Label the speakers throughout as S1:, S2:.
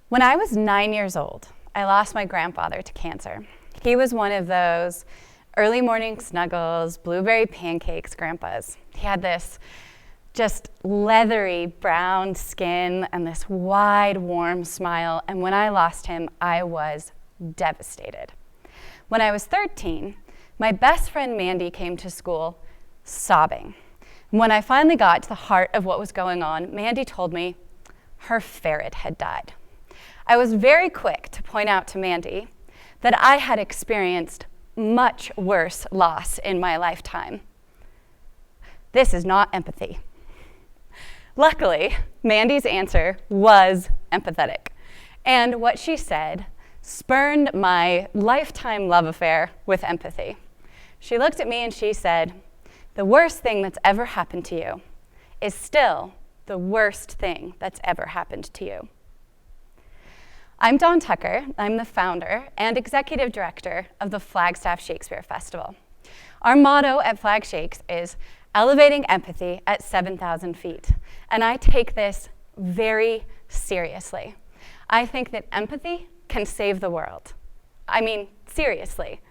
S1: When I was 9 years old, I lost my grandfather to cancer. He was one of those early morning snuggles, blueberry pancakes grandpas. He had this just leathery brown skin and this wide, warm smile. And when I lost him, I was devastated. When I was 13, my best friend Mandy came to school sobbing. And when I finally got to the heart of what was going on, Mandy told me her ferret had died. I was very quick to point out to Mandy that I had experienced much worse loss in my lifetime. This is not empathy. Luckily, Mandy's answer was empathetic. And what she said spurned my lifetime love affair with empathy. She looked at me and she said, "The worst thing that's ever happened to you is still the worst thing that's ever happened to you." I'm Dawn Tucker. I'm the founder and executive director of the Flagstaff Shakespeare Festival. Our motto at Flag Shakes is elevating empathy at 7,000 feet. And I take this very seriously. I think that empathy can save the world. I mean, seriously.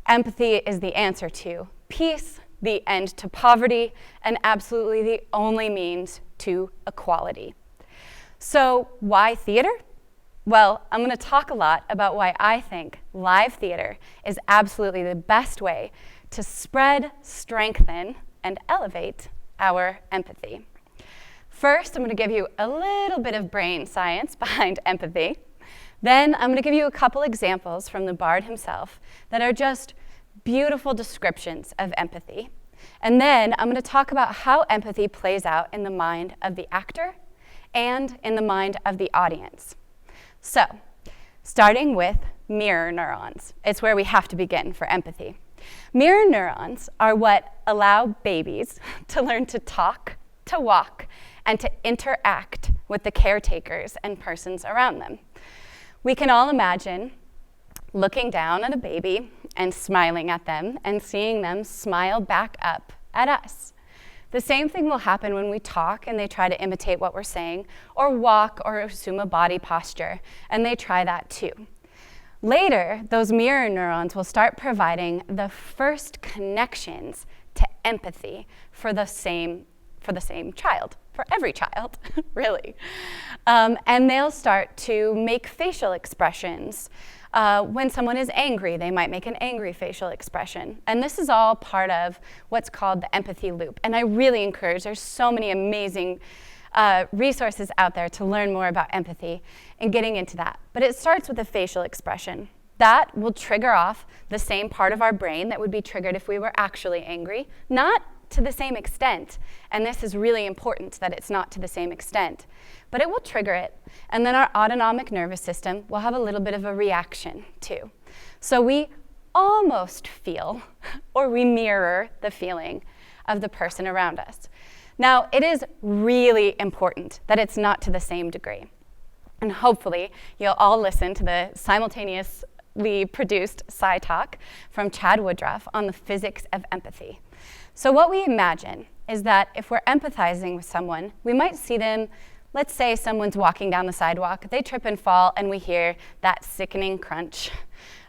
S1: Empathy is the answer to peace, the end to poverty, and absolutely the only means to equality. So why theater? Well, I'm going to talk a lot about why I think live theater is absolutely the best way to spread, strengthen, and elevate our empathy. First, I'm going to give you a little bit of brain science behind empathy. Then I'm going to give you a couple examples from the Bard himself that are just beautiful descriptions of empathy. And then I'm going to talk about how empathy plays out in the mind of the actor and in the mind of the audience. So, starting with mirror neurons. It's where we have to begin for empathy. Mirror neurons are what allow babies to learn to talk, to walk, and to interact with the caretakers and persons around them. We can all imagine looking down at a baby and smiling at them and seeing them smile back up at us. The same thing will happen when we talk and they try to imitate what we're saying, or walk or assume a body posture, and they try that too. Later, those mirror neurons will start providing the first connections to empathy for the same child, for every child, really. And they'll start to make facial expressions. When someone is angry, they might make an angry facial expression. And this is all part of what's called the empathy loop. And I really encourage, there's so many amazing resources out there to learn more about empathy and getting into that. But it starts with a facial expression. That will trigger off the same part of our brain that would be triggered if we were actually angry, not to the same extent. And this is really important that it's not to the same extent. But it will trigger it, and then our autonomic nervous system will have a little bit of a reaction too. So we almost feel, or we mirror the feeling of the person around us. Now, it is really important that it's not to the same degree. And hopefully, you'll all listen to the simultaneously produced Sci Talk from Chad Woodruff on the physics of empathy. So what we imagine is that if we're empathizing with someone, we might see them. Let's say someone's walking down the sidewalk, they trip and fall, and we hear that sickening crunch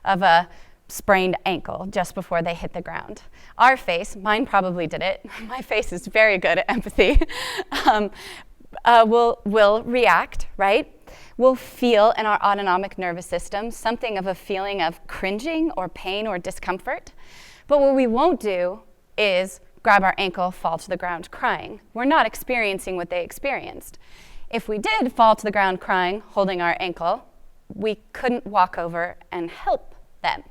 S1: of a sprained ankle just before they hit the ground. Our face, mine probably did it, my face is very good at empathy, will react, right? We'll feel in our autonomic nervous system something of a feeling of cringing or pain or discomfort. But what we won't do is grab our ankle, fall to the ground crying. We're not experiencing what they experienced. If we did fall to the ground crying, holding our ankle, we couldn't walk over and help them.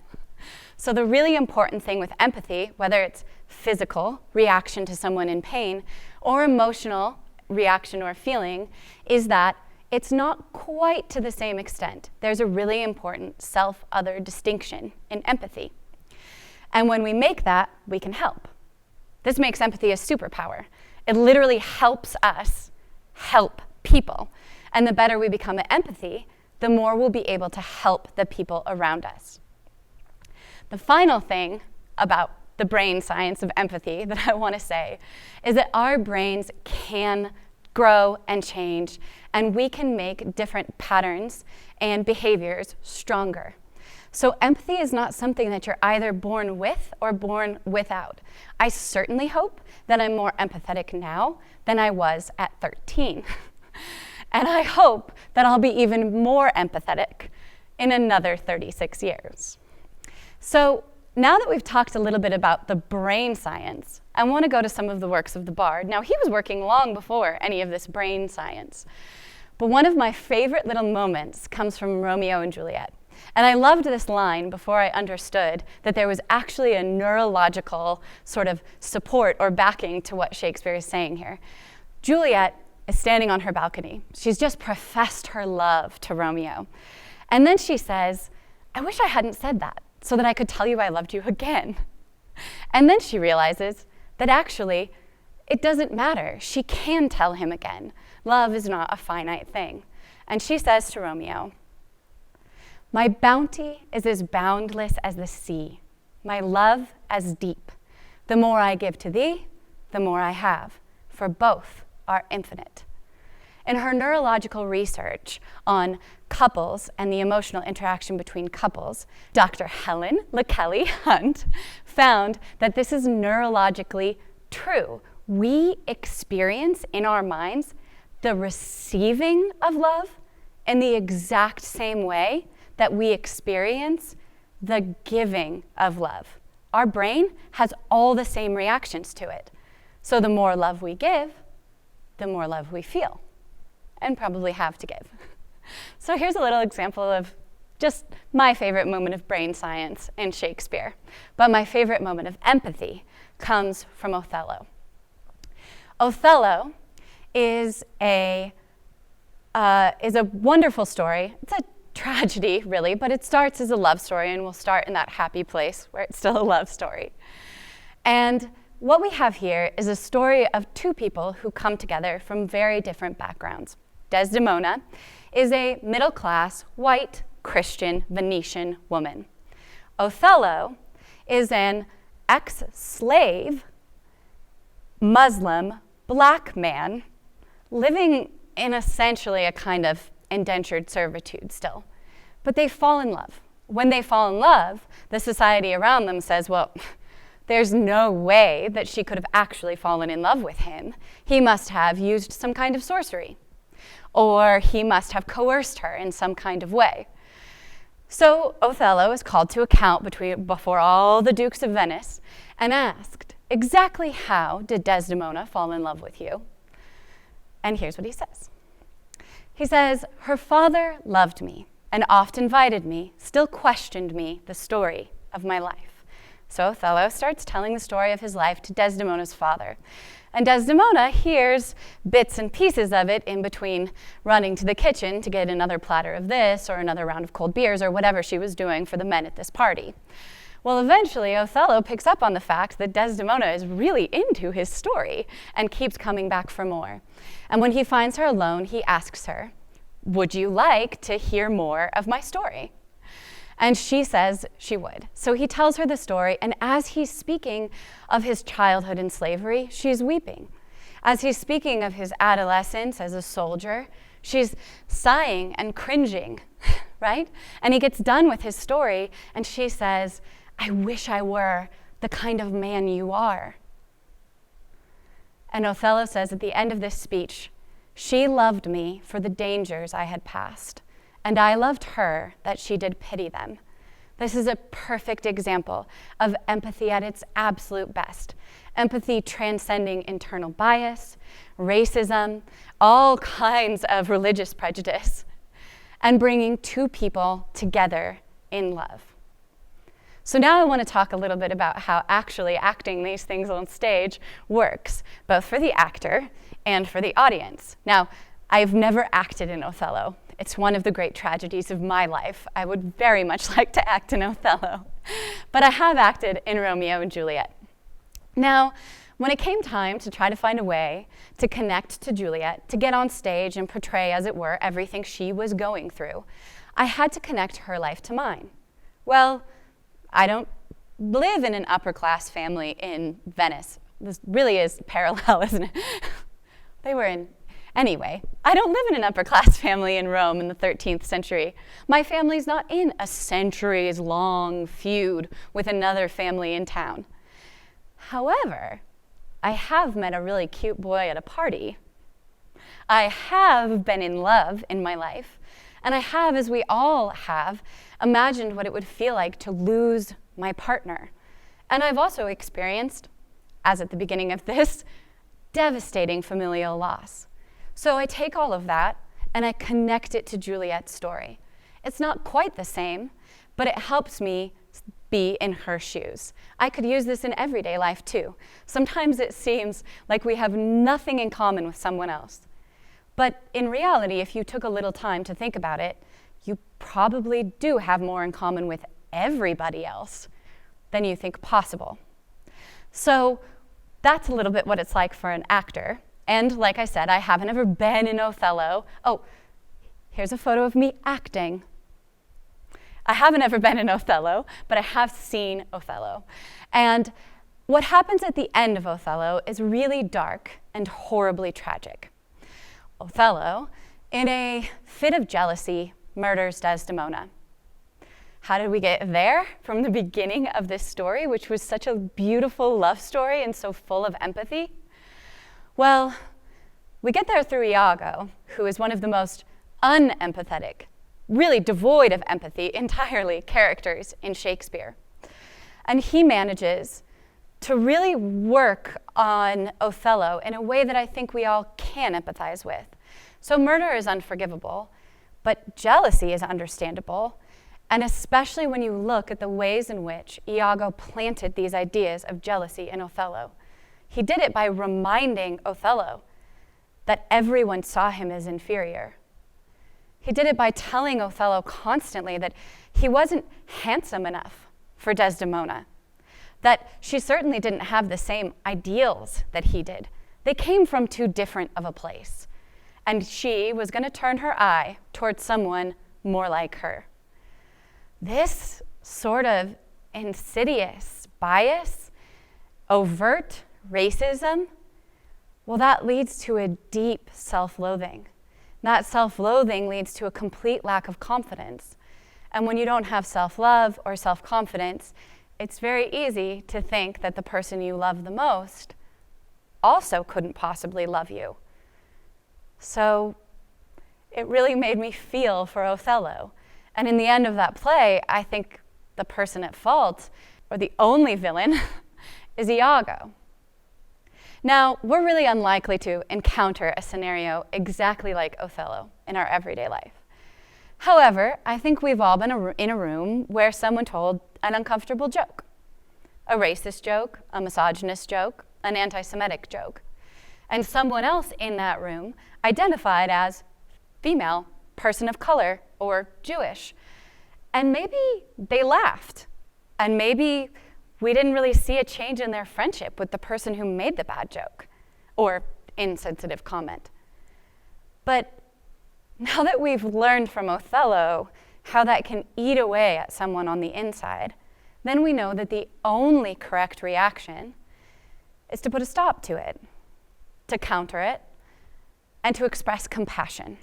S1: So the really important thing with empathy, whether it's physical reaction to someone in pain or emotional reaction or feeling, is that it's not quite to the same extent. There's a really important self-other distinction in empathy. And when we make that, we can help. This makes empathy a superpower. It literally helps us help people. And the better we become at empathy, the more we'll be able to help the people around us. The final thing about the brain science of empathy that I want to say is that our brains can grow and change, and we can make different patterns and behaviors stronger. So empathy is not something that you're either born with or born without. I certainly hope that I'm more empathetic now than I was at 13. And I hope that I'll be even more empathetic in another 36 years. So now that we've talked a little bit about the brain science, I want to go to some of the works of the bard. Now, he was working long before any of this brain science. But one of my favorite little moments comes from Romeo and Juliet. And I loved this line before I understood that there was actually a neurological sort of support or backing to what Shakespeare is saying here. Juliet is standing on her balcony. She's just professed her love to Romeo. And then she says, "I wish I hadn't said that so that I could tell you I loved you again." And then she realizes that actually it doesn't matter. She can tell him again. Love is not a finite thing. And she says to Romeo, "My bounty is as boundless as the sea, my love as deep. The more I give to thee, the more I have, for both are infinite." In her neurological research on couples and the emotional interaction between couples, Dr. Helen LaKelly Hunt found that this is neurologically true. We experience in our minds the receiving of love in the exact same way that we experience the giving of love. Our brain has all the same reactions to it. So the more love we give, the more love we feel, and probably have to give. So here's a little example of just my favorite moment of brain science in Shakespeare. But my favorite moment of empathy comes from Othello. Othello is a wonderful story. It's a tragedy, really, but it starts as a love story, and we'll start in that happy place where it's still a love story. And what we have here is a story of two people who come together from very different backgrounds. Desdemona is a middle-class, white, Christian, Venetian woman. Othello is an ex-slave, Muslim, black man living in essentially a kind of indentured servitude still. But they fall in love. When they fall in love, the society around them says, well, there's no way that she could have actually fallen in love with him. He must have used some kind of sorcery, or he must have coerced her in some kind of way. So Othello is called to account before all the dukes of Venice and asked, exactly how did Desdemona fall in love with you? And here's what he says. He says, "Her father loved me and oft invited me, still questioned me the story of my life." So Othello starts telling the story of his life to Desdemona's father. And Desdemona hears bits and pieces of it in between running to the kitchen to get another platter of this or another round of cold beers or whatever she was doing for the men at this party. Well, eventually, Othello picks up on the fact that Desdemona is really into his story and keeps coming back for more. And when he finds her alone, he asks her, "Would you like to hear more of my story?" And she says she would. So he tells her the story, and as he's speaking of his childhood in slavery, she's weeping. As he's speaking of his adolescence as a soldier, she's sighing and cringing, right? And he gets done with his story, and she says, "I wish I were the kind of man you are." And Othello says at the end of this speech, "She loved me for the dangers I had passed, and I loved her that she did pity them." This is a perfect example of empathy at its absolute best. Empathy transcending internal bias, racism, all kinds of religious prejudice, and bringing two people together in love. So now I want to talk a little bit about how actually acting these things on stage works, both for the actor and for the audience. Now, I've never acted in Othello. It's one of the great tragedies of my life. I would very much like to act in Othello. But I have acted in Romeo and Juliet. Now, when it came time to try to find a way to connect to Juliet, to get on stage and portray, as it were, everything she was going through, I had to connect her life to mine. Well, I don't live in an upper-class family in Venice. This really is parallel, isn't it? They were in Anyway, I don't live in an upper-class family in Rome in the 13th century. My family's not in a centuries-long feud with another family in town. However, I have met a really cute boy at a party. I have been in love in my life, and I have, as we all have, imagined what it would feel like to lose my partner. And I've also experienced, as at the beginning of this, devastating familial loss. So I take all of that and I connect it to Juliet's story. It's not quite the same, but it helps me be in her shoes. I could use this in everyday life too. Sometimes it seems like we have nothing in common with someone else. But in reality, if you took a little time to think about it, you probably do have more in common with everybody else than you think possible. So that's a little bit what it's like for an actor. And like I said, I haven't ever been in Othello. Oh, here's a photo of me acting. I haven't ever been in Othello, but I have seen Othello. And what happens at the end of Othello is really dark and horribly tragic. Othello, in a fit of jealousy, murders Desdemona. How did we get there? From the beginning of this story, which was such a beautiful love story and so full of empathy? Well, we get there through Iago, who is one of the most unempathetic, really devoid of empathy entirely characters in Shakespeare. And he manages to really work on Othello in a way that I think we all can empathize with. So murder is unforgivable, but jealousy is understandable, and especially when you look at the ways in which Iago planted these ideas of jealousy in Othello. He did it by reminding Othello that everyone saw him as inferior. He did it by telling Othello constantly that he wasn't handsome enough for Desdemona, that she certainly didn't have the same ideals that he did. They came from too different of a place, and she was going to turn her eye towards someone more like her. This sort of insidious bias, overt racism, well, that leads to a deep self-loathing. That self-loathing leads to a complete lack of confidence. And when you don't have self-love or self-confidence, it's very easy to think that the person you love the most also couldn't possibly love you. So it really made me feel for Othello. And in the end of that play, I think the person at fault, or the only villain, is Iago. Now, we're really unlikely to encounter a scenario exactly like Othello in our everyday life. However, I think we've all been in a room where someone told an uncomfortable joke. A racist joke, a misogynist joke, an anti-Semitic joke. And someone else in that room identified as female, person of color, or Jewish. And maybe they laughed, and maybe we didn't really see a change in their friendship with the person who made the bad joke or insensitive comment. But now that we've learned from Othello how that can eat away at someone on the inside, then we know that the only correct reaction is to put a stop to it, to counter it, and to express compassion,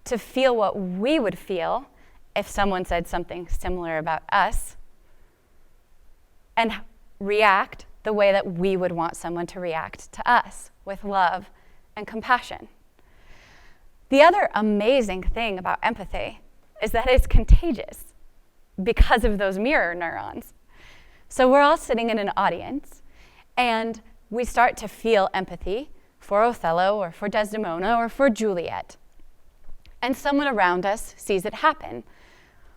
S1: to feel what we would feel if someone said something similar about us, and react the way that we would want someone to react to us, with love and compassion. The other amazing thing about empathy is that it's contagious because of those mirror neurons. So we're all sitting in an audience, and we start to feel empathy for Othello or for Desdemona or for Juliet. And someone around us sees it happen.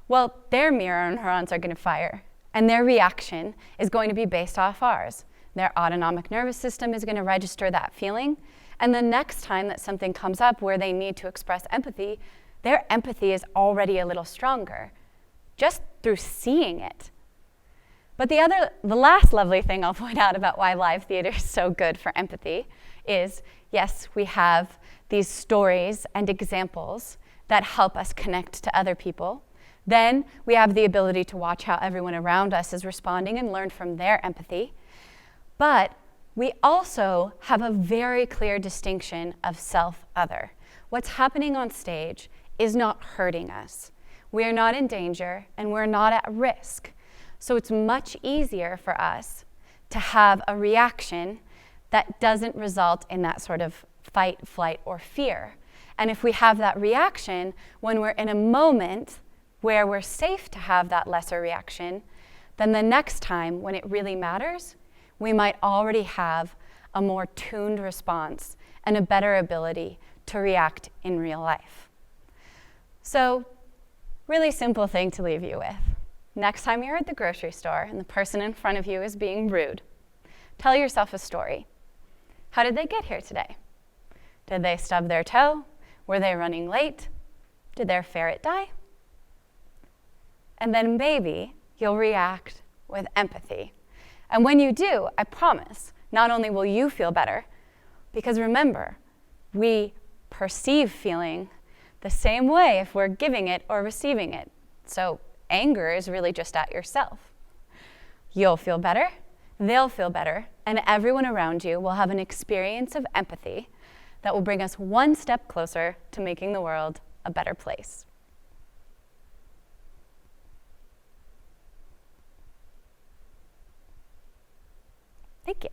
S1: Well, their mirror neurons are going to fire, and their reaction is going to be based off ours. Their autonomic nervous system is going to register that feeling, and the next time that something comes up where they need to express empathy, their empathy is already a little stronger, just through seeing it. But the last lovely thing I'll point out about why live theater is so good for empathy is, yes, we have these stories and examples that help us connect to other people. Then we have the ability to watch how everyone around us is responding and learn from their empathy. But we also have a very clear distinction of self-other. What's happening on stage is not hurting us. We are not in danger and we're not at risk. So it's much easier for us to have a reaction that doesn't result in that sort of fight, flight, or fear. And if we have that reaction when we're in a moment where we're safe to have that lesser reaction, then the next time when it really matters, we might already have a more tuned response and a better ability to react in real life. So, really simple thing to leave you with. Next time you're at the grocery store and the person in front of you is being rude, tell yourself a story. How did they get here today? Did they stub their toe? Were they running late? Did their ferret die? And then maybe you'll react with empathy. And when you do, I promise, not only will you feel better, because remember, we perceive feeling the same way if we're giving it or receiving it. So anger is really just at yourself. You'll feel better, they'll feel better, and everyone around you will have an experience of empathy that will bring us one step closer to making the world a better place. Thank you.